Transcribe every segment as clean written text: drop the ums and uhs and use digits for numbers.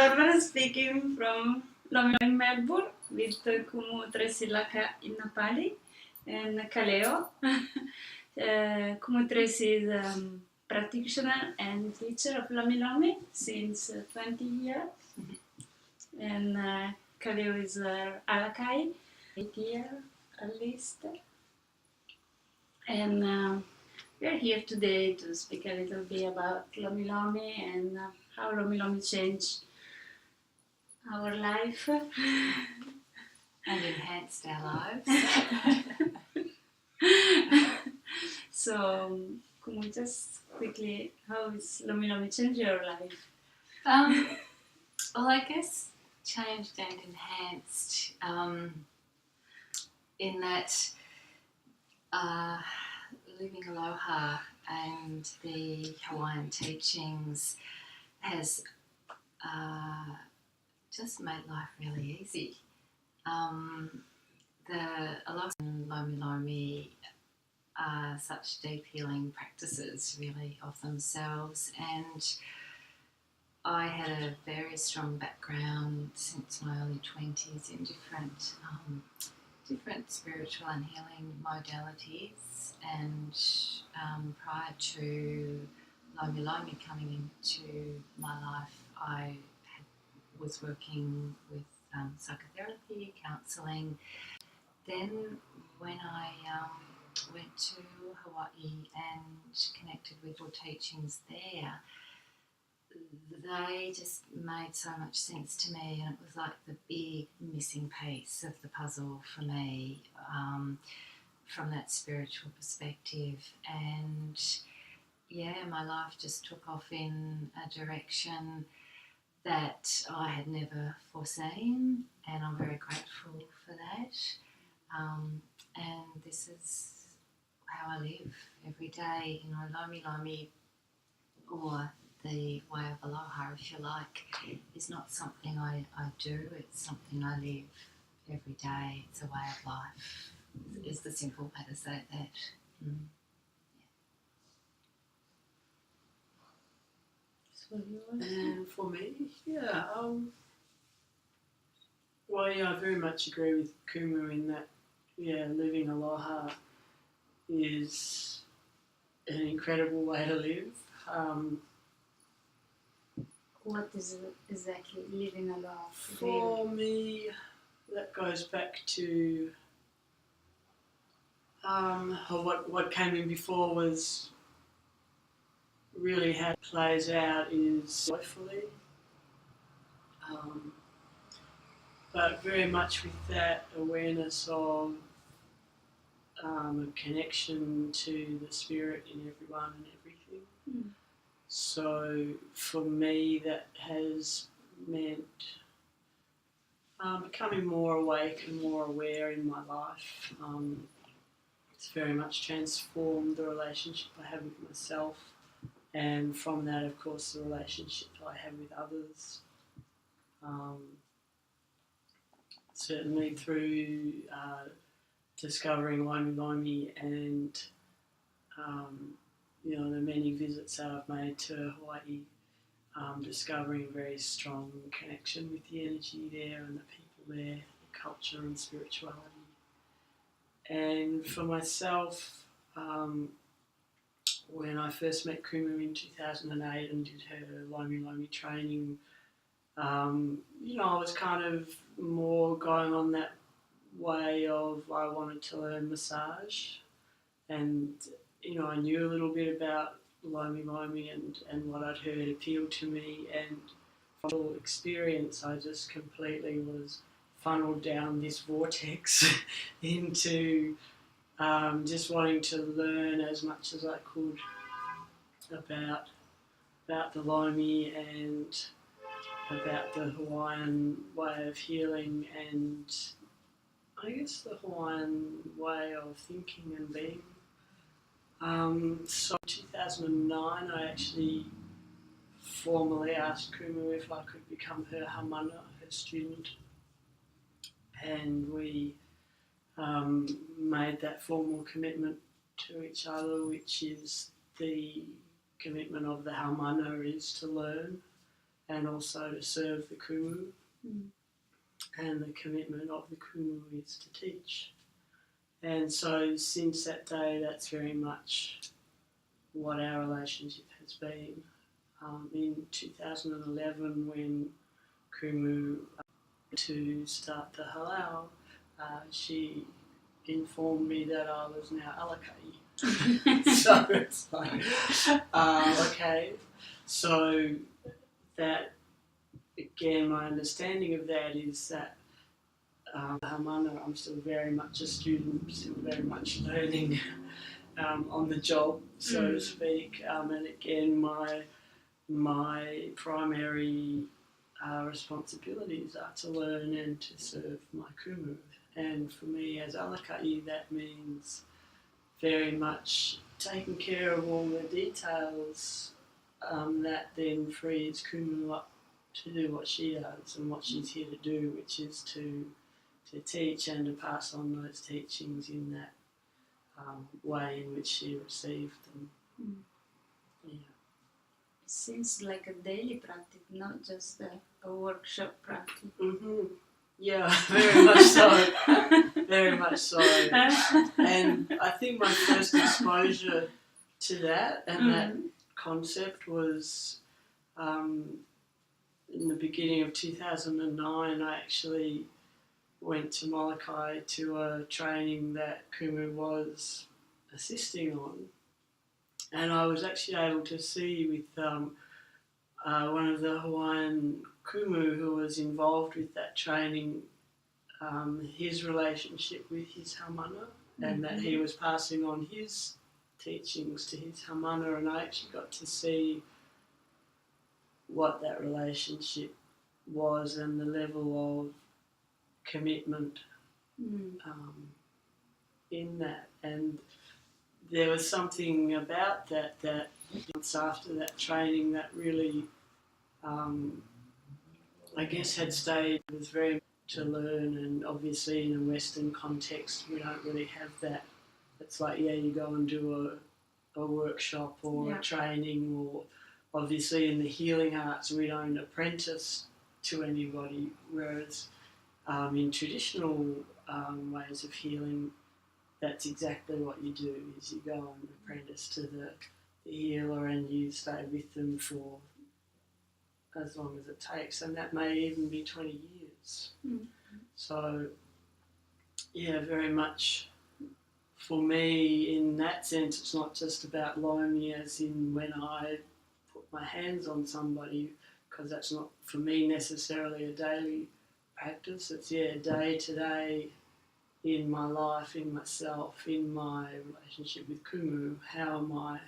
Barbara speaking from Lomilomi, Melbourne, with Kumu Tracey Ha'aoLakainapali and Kaleo. Kumu Tracey is practitioner and teacher of Lomilomi since 20 years. And Kaleo is Alakai, 8 years at least. And we are here today to speak a little bit about Lomilomi and how Lomilomi changed our life. And enhanced our lives. So, can we just quickly, how is Lomilomi changed your life? Well, I guess changed and enhanced in that living Aloha and the Hawaiian teachings has just made life really easy. The Aloha and Lomilomi are such deep healing practices really of themselves, and I had a very strong background since my early 20s in different spiritual and healing modalities, and prior to Lomilomi coming into my life, I was working with psychotherapy, counselling. Then when I went to Hawaii and connected with your teachings there, they just made so much sense to me, and it was like the big missing piece of the puzzle for me from that spiritual perspective. And yeah, my life just took off in a direction that I had never foreseen, and I'm very grateful for that. And this is how I live every day. You know, Lomilomi, or the way of Aloha, if you like, is not something I do, it's something I live every day. It's a way of life, is the simple way to say that. And for me, I very much agree with Kumu in that, living Aloha is an incredible way to live. What is exactly living Aloha? For me, that goes back to what came in before was really how it plays out is joyfully, but very much with that awareness of a connection to the spirit in everyone and everything. So for me, that has meant becoming more awake and more aware in my life. It's very much transformed the relationship I have with myself, and from that, of course, the relationship I have with others. Certainly through discovering Lomilomi and the many visits that I've made to Hawaii, discovering a very strong connection with the energy there and the people there, the culture and spirituality. And for myself, when I first met Kumu in 2008 and did her Lomilomi training, I was kind of more going on that way of I wanted to learn massage, and I knew a little bit about Lomilomi and what I'd heard appealed to me, and from the experience I just completely was funneled down this vortex into just wanting to learn as much as I could about the Lomi and about the Hawaiian way of healing, and I guess the Hawaiian way of thinking and being. So in 2009 I actually formally asked Kumu if I could become her hamana, her student, and we made that formal commitment to each other, which is the commitment of the hamana is to learn and also to serve the Kumu. Mm. And the commitment of the Kumu is to teach. And so since that day, that's very much what our relationship has been. In 2011, when Kumu to start the halal, she informed me that I was now Alakai. So it's like, okay. So that, again, my understanding of that is that Hamana, I'm still very much a student, still very much learning on the job, so to speak. And again, my primary responsibilities are to learn and to serve my kumu. And for me as Alakai, that means very much taking care of all the details that then frees Kumu up to do what she does and what she's here to do, which is to teach and to pass on those teachings in that way in which she received them. Mm. Yeah. It seems like a daily practice, not just a workshop practice. Mm-hmm. Yeah, very much so. Very much so. And I think my first exposure to that and that concept was in the beginning of 2009. I actually went to Molokai to a training that Kumu was assisting on, and I was actually able to see with one of the Hawaiian Kumu who was involved with that training, his relationship with his hamana, and that he was passing on his teachings to his hamana, and I actually got to see what that relationship was and the level of commitment in that. And there was something about that months after that training that really, I guess, had stayed. It was very to learn, and obviously in a Western context we don't really have that. It's like, yeah, you go and do a workshop or a training, or obviously in the healing arts we don't apprentice to anybody, whereas in traditional ways of healing, that's exactly what you do, is you go and apprentice to the healer and you stay with them for as long as it takes, and that may even be 20 years. So yeah, very much for me in that sense, it's not just about Lomi as in when I put my hands on somebody, because that's not for me necessarily a daily practice. It's day to day in my life, in myself, in my relationship with Kumu. How am I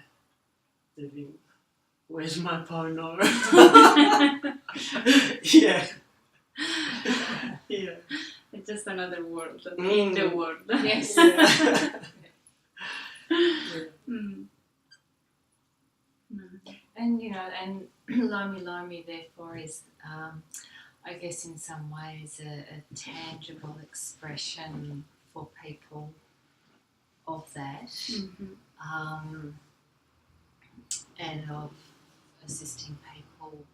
living? Where's my pono? Yeah. Yeah. It's just another world in the world. Yes. And and Lomilomi therefore is, I guess, in some ways a tangible expression for people of that, and of assisting people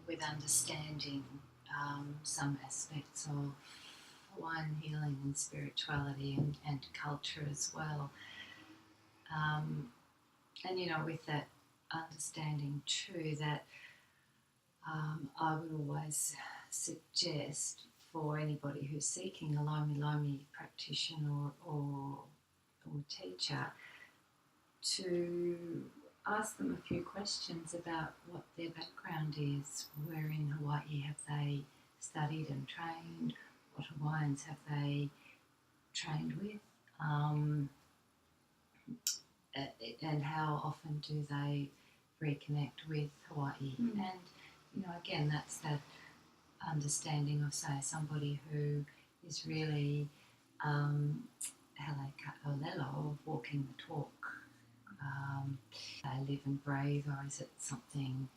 with understanding some aspects of Hawaiian healing and spirituality and culture as well. And with that understanding too, that I would always suggest for anybody who's seeking a Lomilomi practitioner or teacher to ask them a few questions about what their background is. Where in Hawaii have they studied and trained? What Hawaiians have they trained with? And how often do they reconnect with Hawaii? And, again, that's that understanding of, say, somebody who is really of walking the talk. They live and breathe, or is it something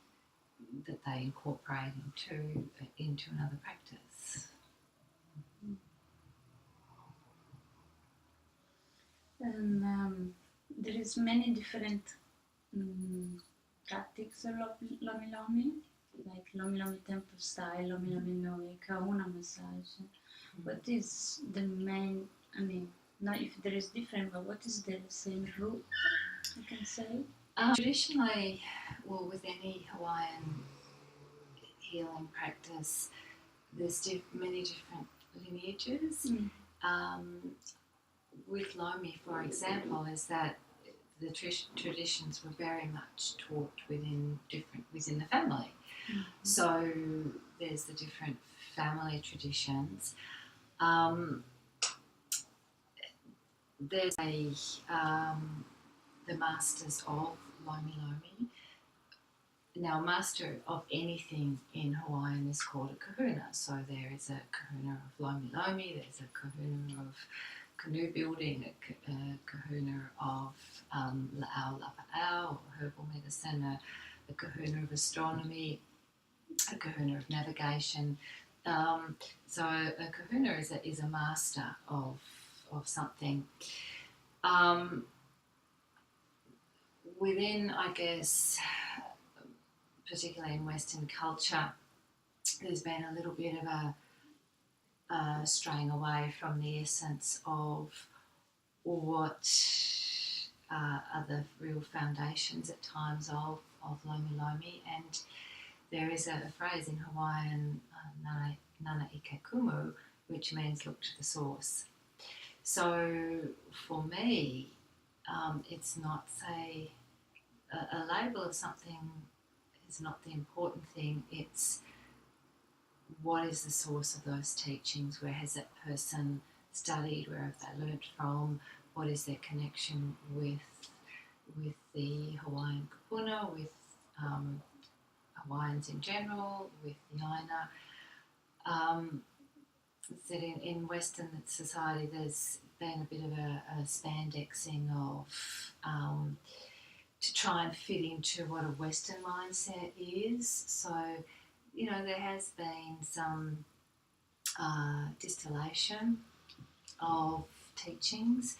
that they incorporate into another practice? And there is many different practices of Lomilomi, like Lomilomi temple style, Lomilomi Noi, Kauna massage. What is the main, I mean, not if there is different, but what is the same root, I can say? Traditionally, well, with any Hawaiian healing practice, there's many different lineages. With Lomi, for example, is that the traditions were very much taught within the family. So there's the different family traditions. There's the masters of Lomilomi. Now, master of anything in Hawaiian is called a kahuna. So there is a kahuna of Lomilomi, there's a kahuna of canoe building, a kahuna of La'au, herbal medicine, a kahuna of astronomy, a kahuna of navigation. So a kahuna is a master of something. Within, I guess, particularly in Western culture, there's been a little bit of a straying away from the essence of what are the real foundations at times of Lomilomi. And there is a phrase in Hawaiian, nana ike kumu, which means look to the source. So for me, it's not, say, a label of something is not the important thing. It's what is the source of those teachings? Where has that person studied? Where have they learnt from? What is their connection with the Hawaiian Kupuna, with Hawaiians in general, with the Aina? That in Western society there's been a bit of a spandexing of to try and fit into what a Western mindset is. So, you know, there has been some distillation of teachings.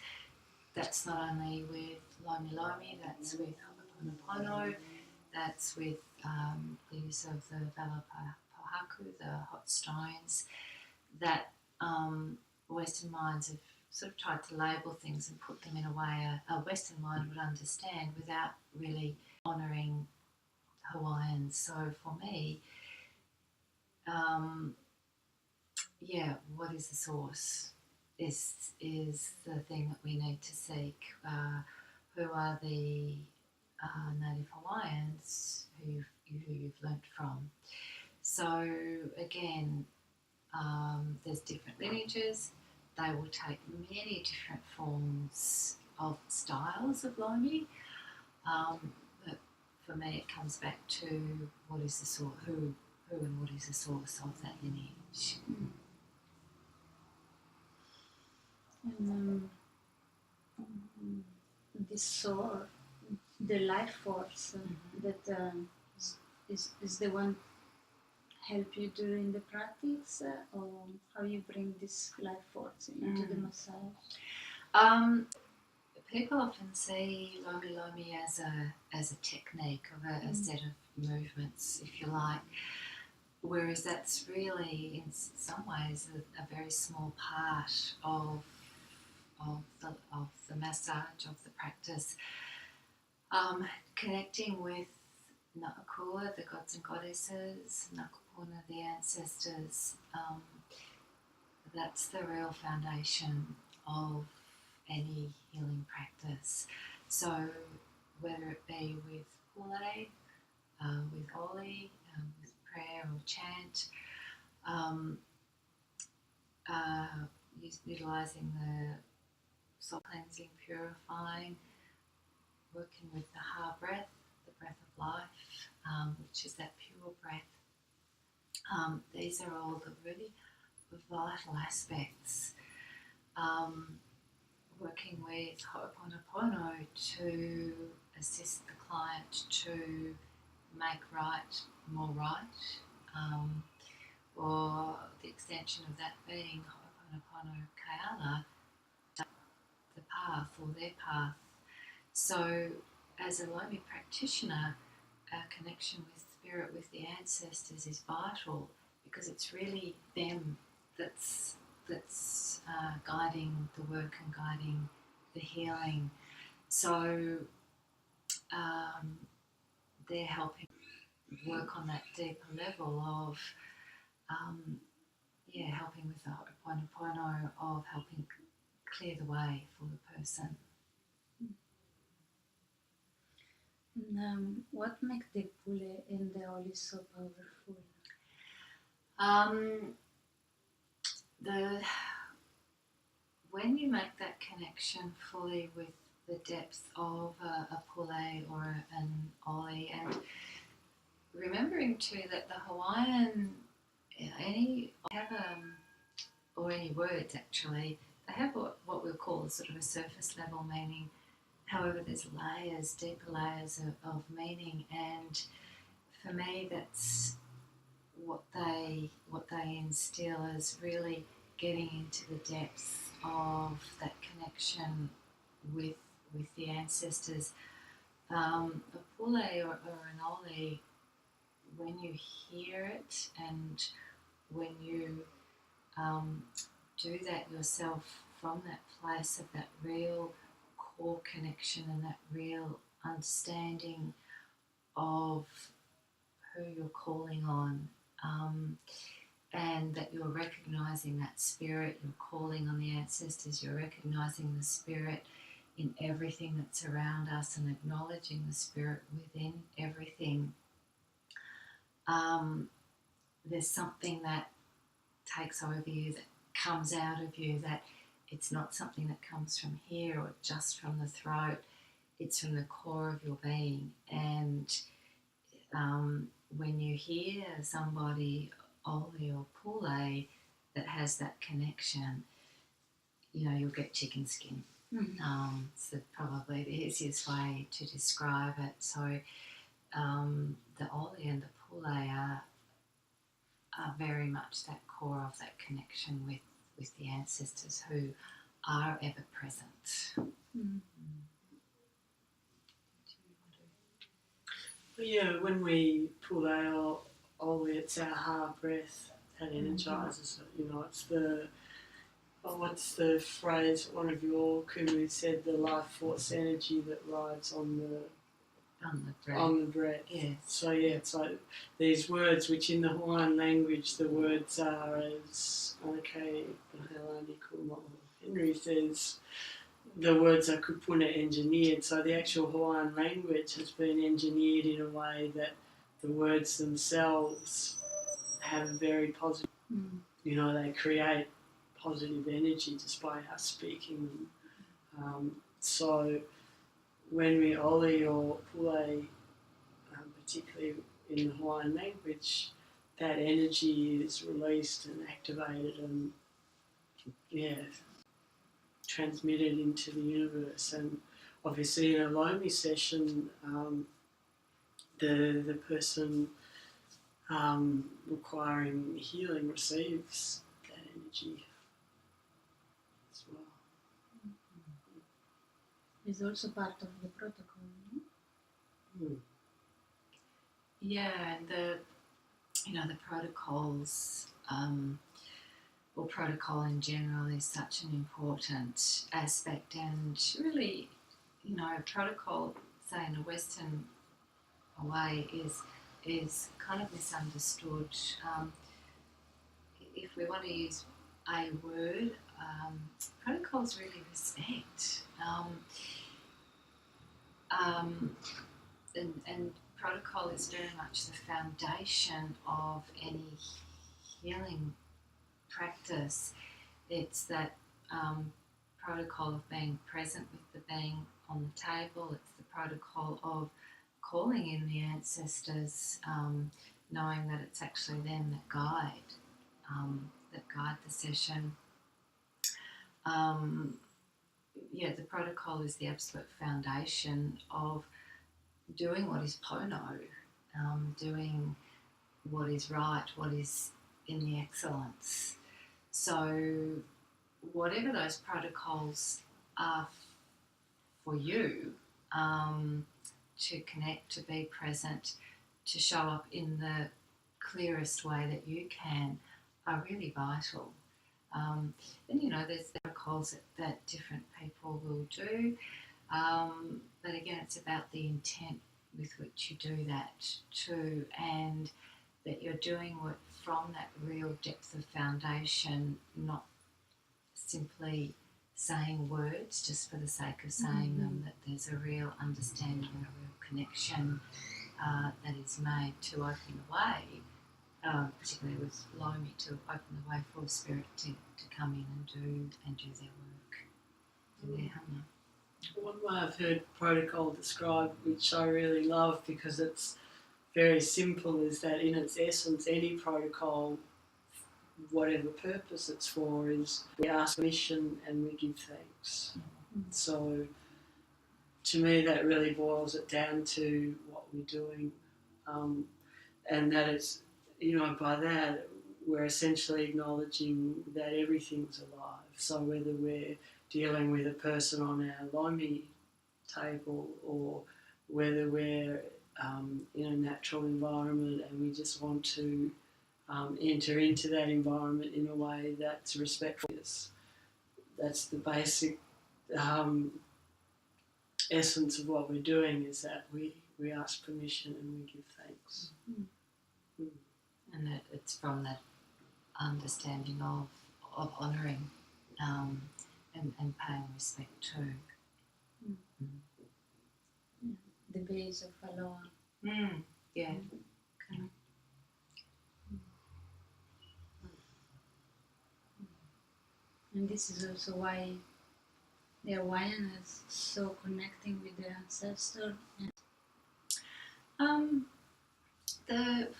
That's not only with Lomilomi, that's with Ho'oponopono, that's with the use of the Valapohaku, the hot stones, that Western minds have sort of tried to label things and put them in a way a Western mind would understand without really honouring Hawaiians. So for me, what is the source is the thing that we need to seek. Who are the native Hawaiians who you've learnt from? So again, there's different lineages. They will take many different forms of styles of Lomi. But for me, it comes back to what is the source, who and what is the source of that lineage. And this soul, the life force that is the one help you during the practice, or how you bring this life force into the massage? People often see Lomilomi as a technique of a set of movements, if you like, whereas that's really, in some ways, a very small part of the massage, of the practice. Connecting with Na Kupuna, the gods and goddesses, Na Kupuna, the ancestors, that's the real foundation of any healing practice. So whether it be with pule, with oli, with prayer or chant, utilising the soul cleansing, purifying, working with the ha breath, the breath of life, which is that pure breath. These are all the really vital aspects. Working with Ho'oponopono to assist the client to make right more right, or the extension of that being Ho'oponopono Keala, the path or their path. So as a Lomi practitioner, our connection with spirit with the ancestors is vital, because it's really them that's guiding the work and guiding the healing. So they're helping work on that deeper level of helping with the Ho'oponopono, of helping clear the way for the person. And, what makes the pule and the oli so powerful? When you make that connection fully with the depth of a pule or an oli, and remembering too that the Hawaiian, any words actually, they have what we'll call sort of a surface level meaning. However, there's layers, deeper layers of meaning, and for me, that's what they instill, is really getting into the depths of that connection with the ancestors. A pule or an oli, when you hear it and when you do that yourself from that place of that real core connection and that real understanding of who you're calling on, and that you're recognizing that spirit, you're calling on the ancestors, you're recognizing the spirit in everything that's around us and acknowledging the spirit within everything. There's something that takes over you, that comes out of you, that it's not something that comes from here or just from the throat, it's from the core of your being. And when you hear somebody, oli or pule, that has that connection, you'll get chicken skin. Mm-hmm. It's probably the easiest way to describe it. So the oli and the pule are very much that core of that connection with the ancestors who are ever present. Mm-hmm. Yeah, when we pull our oli, it's our heart breath that energizes it. It's what's the phrase one of your Kumu said, the life force energy that rides on the breath. Yes. So it's like these words, which in the Hawaiian language the words are, as Henry says, the words are kupuna engineered. So the actual Hawaiian language has been engineered in a way that the words themselves have very positive, they create positive energy just by us speaking them. So when we oli or pule, particularly in the Hawaiian language, that energy is released and activated and transmitted into the universe. And obviously in a Lomi session, the person requiring healing receives that energy as well. It's also part of the protocol, no? Yeah, and the protocols, or protocol in general, is such an important aspect, and really, protocol, say in a Western way, is kind of misunderstood. If we want to use a word, protocol is really respect. And protocol is very much the foundation of any healing practice. It's that protocol of being present with the being on the table. It's the protocol of calling in the ancestors, knowing that it's actually them that guide the session. The protocol is the absolute foundation of doing what is pono, doing what is right, what is in the excellence. So whatever those protocols are for you, to connect, to be present, to show up in the clearest way that you can are really vital. And there's protocols that different people will do, but again, it's about the intent with which you do that too, and that you're doing it from that real depth of foundation, not simply saying words just for the sake of saying them, that there's a real understanding and a real connection that is made to open the way, particularly with Lomi, to open the way for spirit to come in and do their work, do their hana. One way I've heard protocol described, which I really love because it's very simple, is that in its essence, any protocol, whatever purpose it's for, is we ask permission and we give thanks. So to me that really boils it down to what we're doing, and that it's, by that we're essentially acknowledging that everything's alive. So whether we're dealing with a person on our Lomi table, or whether we're in a natural environment and we just want to enter into that environment in a way that's respectful. That's the basic essence of what we're doing, is that we ask permission and we give thanks. And that it's from that understanding of honouring and paying respect too. The base of Aloha. Yeah. Okay. And this is also why the Hawaiian is so connecting with the ancestor.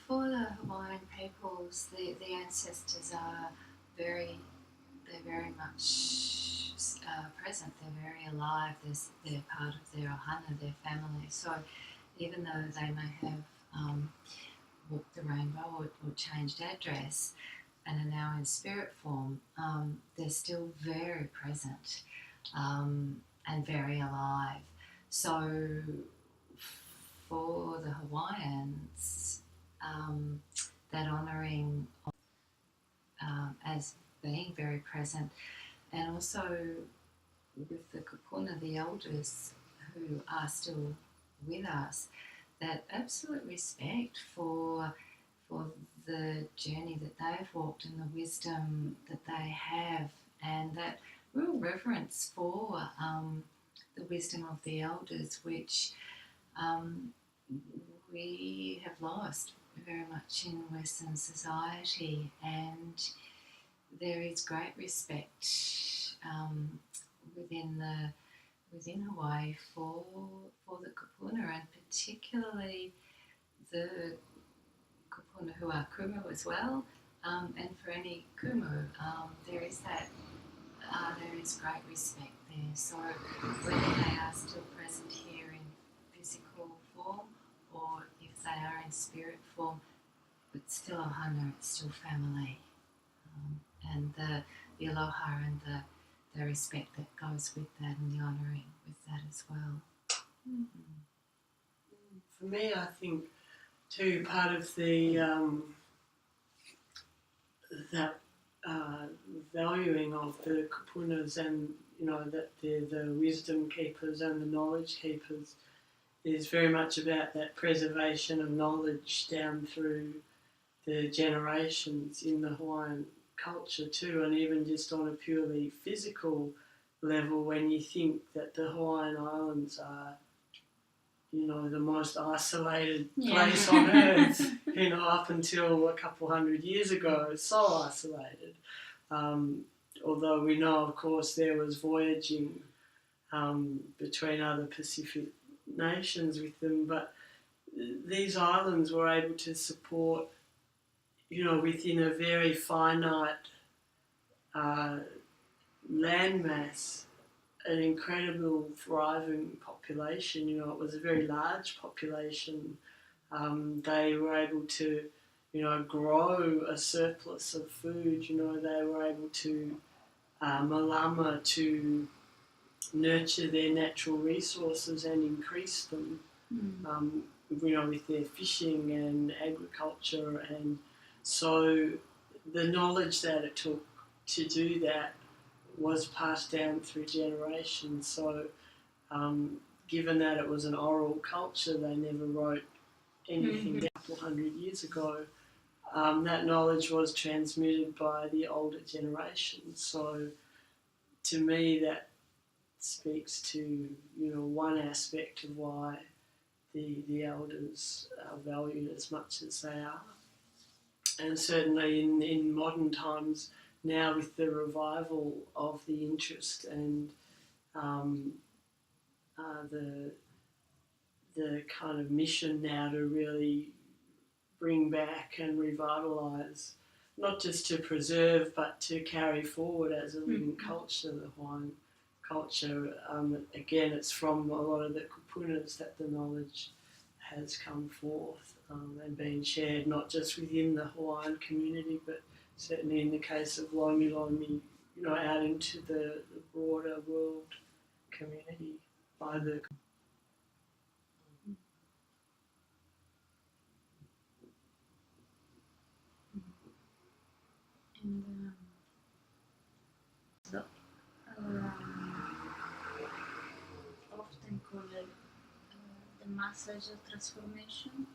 For the Hawaiian peoples, the ancestors are very much present. They're very alive. They're part of their ohana, their family. So even though they may have walked the rainbow or changed address and are now in spirit form, they're still very present and very alive. So for the Hawaiians, that honouring as being very present, and also with the Kupuna, the elders who are still with us, that absolute respect for the journey that they've walked and the wisdom that they have, and that real reverence for the wisdom of the elders, which we have lost very much in Western society. And there is great respect within Hawaii for the Kupuna, and particularly the Kupuna who are Kumu as well, and for any Kumu, there is great respect there. So whether they are still present here in physical form, or if they are in spirit form, it's still ohana, it's still family, and the aloha and the respect that goes with that, and the honouring with that as well. For me, I think too, part of the that valuing of the kupunas, and that they're the wisdom keepers and the knowledge keepers, is very much about that preservation of knowledge down through the generations in the Hawaiian culture too, and even just on a purely physical level, when you think that the Hawaiian Islands are, the most isolated place on earth, up until a couple hundred years ago, it's so isolated. Although we know, of course, there was voyaging between other Pacific nations with them, but these islands were able to support, within a very finite landmass, an incredible thriving population. It was a very large population. They were able to, grow a surplus of food. They were able to malama to nurture their natural resources and increase them. with their fishing and agriculture, and so the knowledge that it took to do that was passed down through generations. So given that it was an oral culture, they never wrote anything down a couple hundred years ago. That knowledge was transmitted by the older generations. So to me, that speaks to one aspect of why the elders are valued as much as they are. And certainly in modern times now, with the revival of the interest and the kind of mission now to really bring back and revitalise, not just to preserve but to carry forward as a living culture, the Hawaiian culture. Again, it's from a lot of the kupunas that the knowledge has come forth and been shared, not just within the Hawaiian community, but certainly in the case of Lomilomi, out into the broader world community by the. And so, often called the massage of transformation.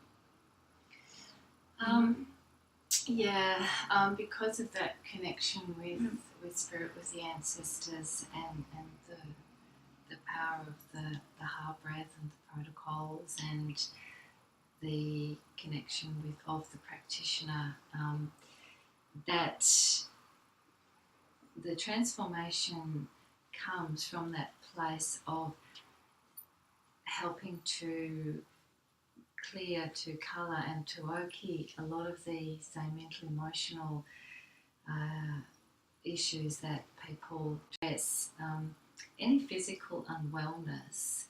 Because of that connection with spirit, with the ancestors, and the power of the heart breath and the protocols, and the connection of the practitioner, that the transformation comes from that place of helping to clear, to colour and to oki a lot of the, say, mental emotional issues that people stress. Any physical unwellness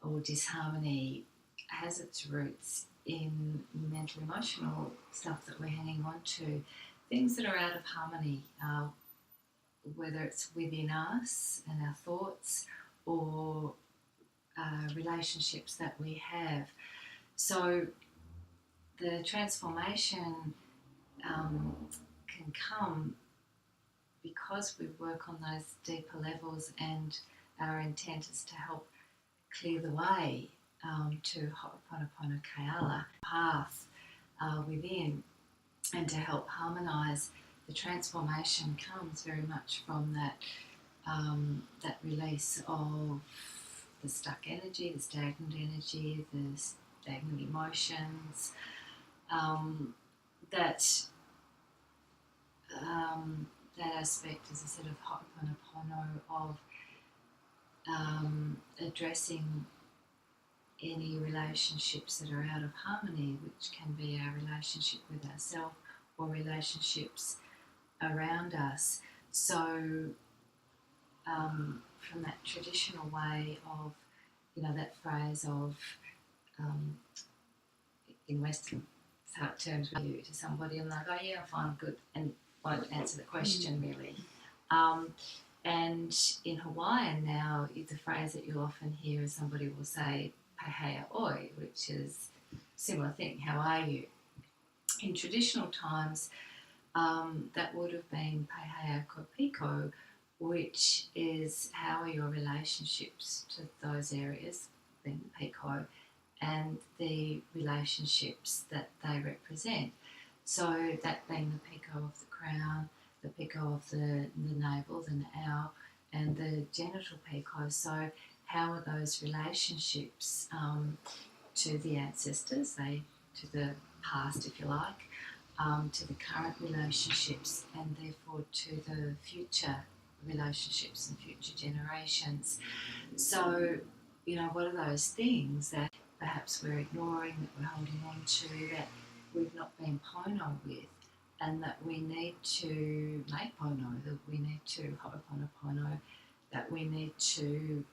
or disharmony has its roots in mental emotional stuff that we're hanging on to, things that are out of harmony, whether it's within us and our thoughts or relationships that we have. So the transformation can come because we work on those deeper levels, and our intent is to help clear the way to Ho'oponopono Keala path within, and to help harmonise. The transformation comes very much from that release of the stuck energy, the stagnant energy, the stagnant emotions, that aspect, as I said, of Ho'oponopono, of addressing any relationships that are out of harmony, which can be our relationship with ourselves or relationships around us. So from that traditional way of, that phrase of, in Western terms, you to somebody and they'll go, yeah, I'm fine, good, and won't answer the question really. And in Hawaiian now, the phrase that you'll often hear is somebody will say, "Pahea oi," which is similar thing, how are you? In traditional times, that would have been Pahea kopiko, which is how are your relationships to those areas, being the piko, and the relationships that they represent. So that being the piko of the crown, the piko of the navel, the na'au, and the genital piko. So how are those relationships to the ancestors, to the past, if you like, to the current relationships, and therefore to the future relationships and future generations. So, what are those things that perhaps we're ignoring, that we're holding on to, that we've not been pono with, and that we need to make pono, that we need to ho'oponopono, that we need to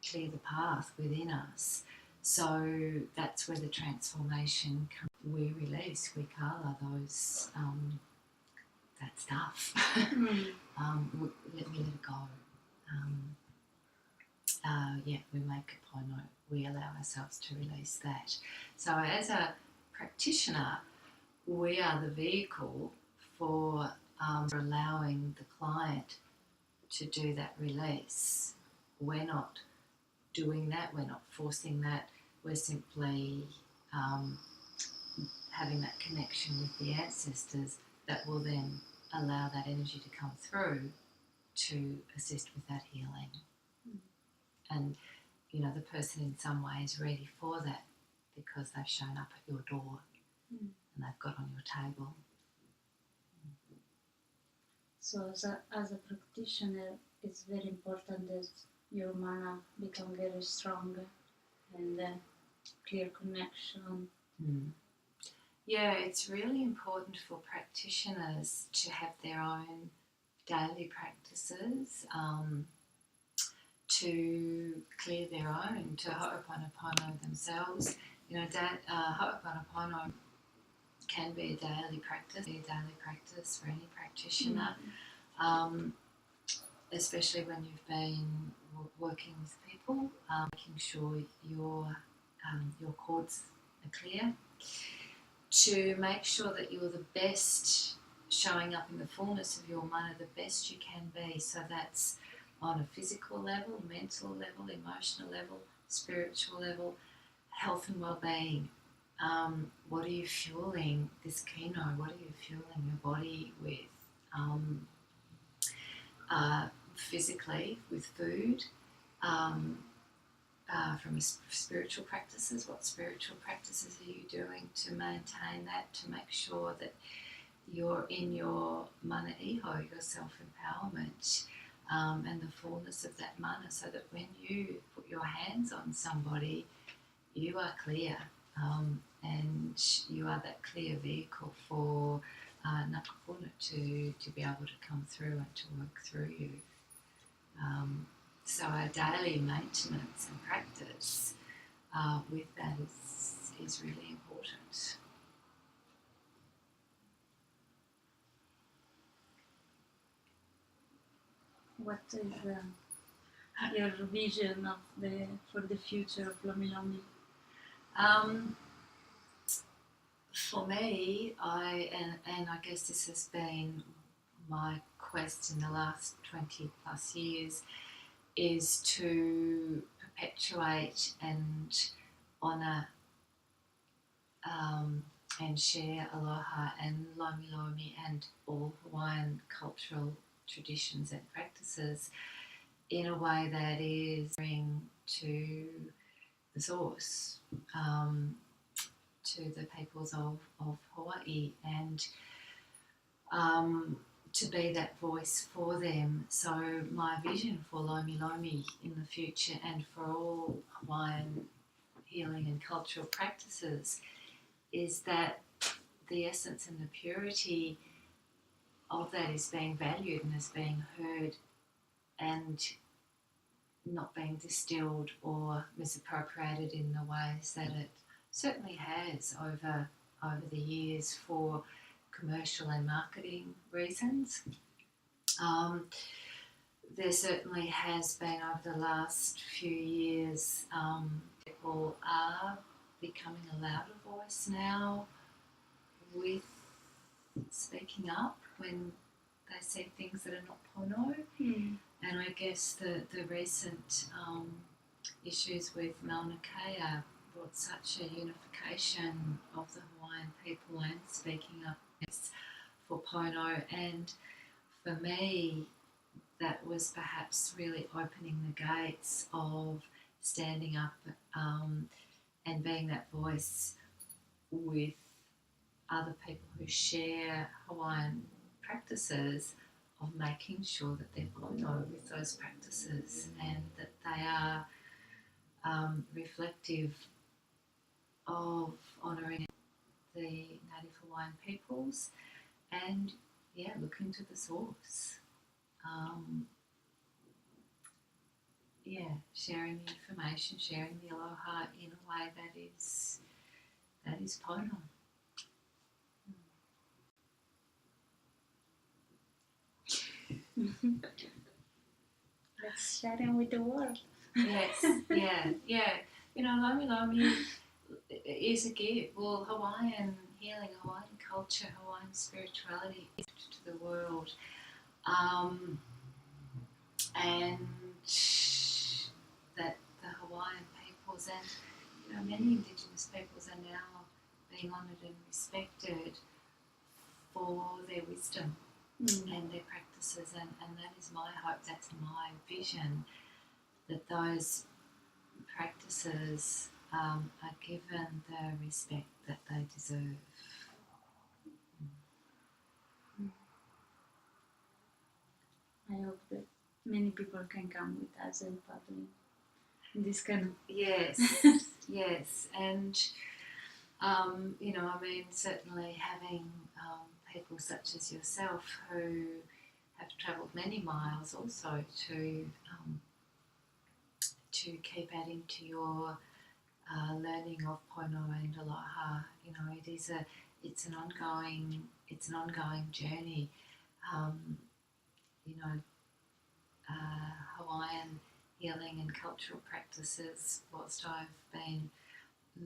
clear the path within us. So that's where the transformation comes. We release, we kala those, that stuff. Let it go. we make a pono, we allow ourselves to release that. So as a practitioner, we are the vehicle for allowing the client to do that release. We're not doing that, we're not forcing that, we're simply having that connection with the ancestors that will then allow that energy to come through to assist with that healing. And, you know, the person in some way is ready for that because they've shown up at your door and they've got on your table. So as a practitioner, it's very important that your mana become very strong and clear connection. Yeah, it's really important for practitioners to have their own daily practices, to clear their own, to ho'oponopono themselves. You know, ho'oponopono can be a daily practice for any practitioner, especially when you've been working with people, making sure your chords are clear, to make sure that you're the best, showing up in the fullness of your mana the best you can be. So that's on a physical level, mental level, emotional level, spiritual level, health and well-being. What are you fueling this kino? What are you fueling your body with? Physically, with food, from spiritual practices. What spiritual practices are you doing to maintain that, to make sure that you're in your mana iho, your self-empowerment, and the fullness of that mana, so that when you put your hands on somebody, you are clear, and you are that clear vehicle for Na Kupuna to be able to come through and to work through you. So our daily maintenance and practice with that is really important. What is your vision for the future of Lomilomi? For me, I guess this has been my quest in the last 20 plus years, is to perpetuate and honour and share Aloha and Lomilomi and all Hawaiian cultural traditions and practices in a way that is bring to the source, to the peoples of Hawaii, and to be that voice for them. So my vision for Lomilomi in the future, and for all Hawaiian healing and cultural practices, is that the essence and the purity of that is being valued and is being heard, and not being distilled or misappropriated in the ways that it certainly has over the years for commercial and marketing reasons. There certainly has been, over the last few years, people are becoming a louder voice now with speaking up when they see things that are not pono. And I guess the recent issues with Mauna Kea brought such a unification of the Hawaiian people and speaking up for pono. And for me, that was perhaps really opening the gates of standing up and being that voice with other people who share Hawaiian practices, of making sure that they're pono with those practices, and that they are reflective of honouring the native Hawaiian peoples, and looking to the source. Sharing the information, sharing the Aloha in a way that is pono. Let's share them with the world. Yes, yeah. You know, Lomilomi is a gift. Well, Hawaiian healing, Hawaiian culture, Hawaiian spirituality is to the world. And that the Hawaiian peoples and many Indigenous peoples are now being honoured and respected for their wisdom and their practices, and that is my hope, that's my vision, that those practices are given the respect that they deserve. I hope that many people can come with us and paddling in this kind of... Yes, yes, and certainly having people such as yourself who have travelled many miles also to keep adding to your learning of Pono and Aloha. It's an ongoing journey. Hawaiian healing and cultural practices, whilst I've been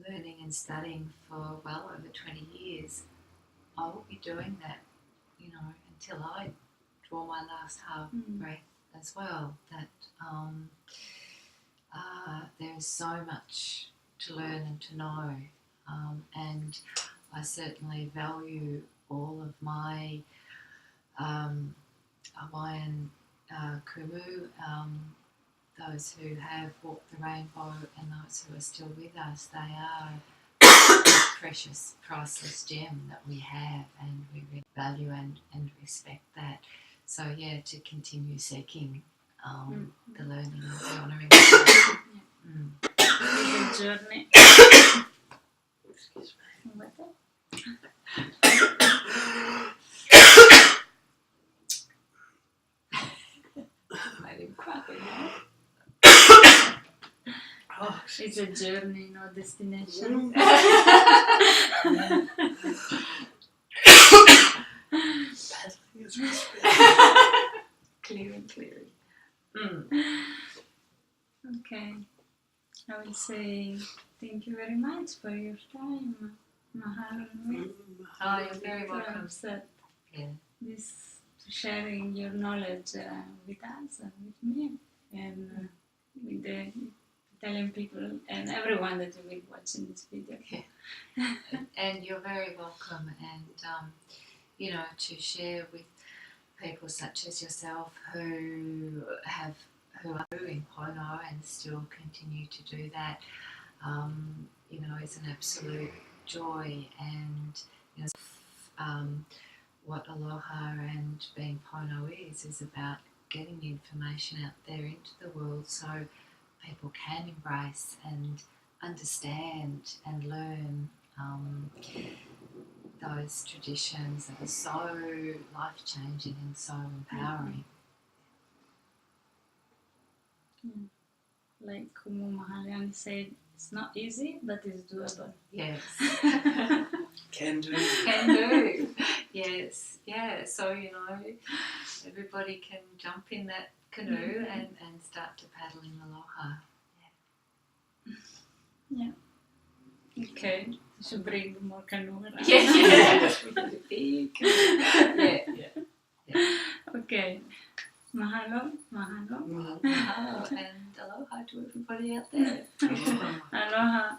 learning and studying for well over 20 years, I will be doing that, until I draw my last half breath as well. That there is so much to learn and to know, and I certainly value all of my Hawaiian Kumu, those who have walked the rainbow and those who are still with us. They are a precious, priceless gem that we have, and we really value and respect that. So yeah, to continue seeking the learning and the honouring. It's a journey. Excuse me. What? Made him cry. Oh, It's a journey, no destination. Paddling is respect. Clearing. Okay. I will say thank you very much for your time. Mahalo. Oh, you're very To welcome. accept Yeah. this, sharing your knowledge with us and with me and with the Italian people and everyone that will be watching this video. Yeah. And you're very welcome, and to share with people such as yourself who are doing Pono and still continue to do that, is an absolute joy. And what Aloha and being Pono is about getting information out there into the world so people can embrace and understand and learn those traditions that are so life-changing and so empowering. Like Kumu Mahalian said, it's not easy, but it's doable. Yes. Can do. Can do. Yes. Yeah. So, everybody can jump in that canoe and start to paddle in Aloha. Yeah. Okay. You should bring more canoe around. Yeah. We did a big canoe. Yeah. Okay. Mahalo. Mahalo and aloha to everybody out there. Aloha.